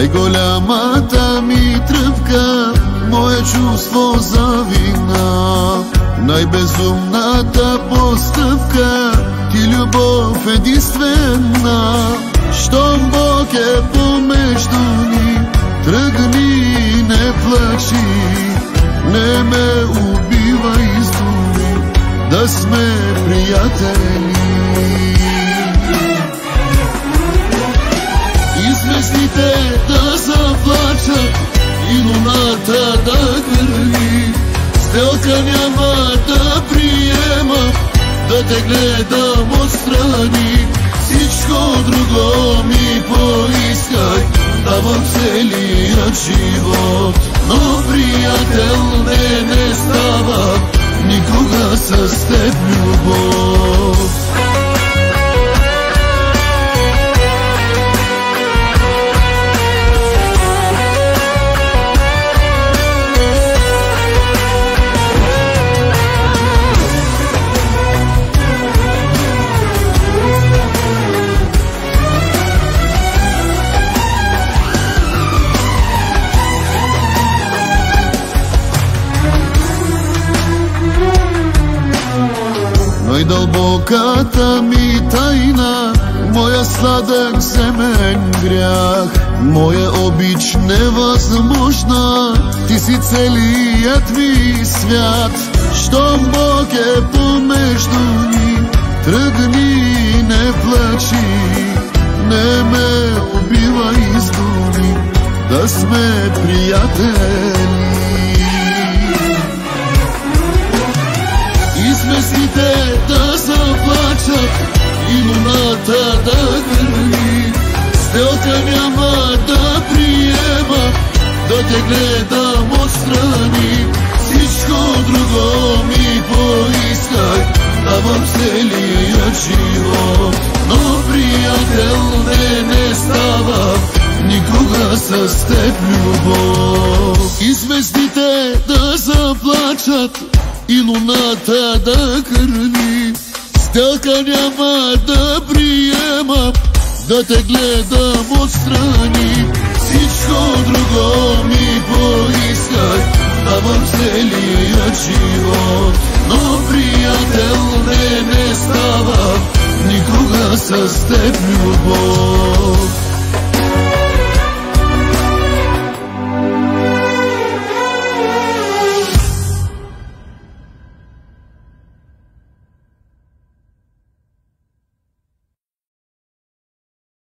Най-голямата ми тръпка, мое чувство за вина. Най-безумната постъпка, ти любов единствена. Щом Бог е помежду ни, тръгни, не плачи, не ме убивай с думи, да сме приятели. И звездите да заплачат, и луната да гърми, сделка няма да приема, да те гледам отстрани. Всичко друго ми поискай, давам целият живот, но приятел не става никога с теб любов. Най-дълбоката ми тайна, моя сладък земен грях, моя обич невъзможна, ти си целият ми свят. Щом Бог е помежду ни, тръгни, не плачи, не ме убивай с думи, да сме приятели. И звездите да заплачат, и луната да гърми, сделка няма да приема, да те гледам отстрани. Всичко друго ми поискай, давам целият живот, но приятел не става никога с теб любов. И звездите да заплачат, и луната да гърми, сделка няма да приема, да те гледам отстрани. Всичко друго ми поискай, давам целият живот, но приятел не става никога с теб любов.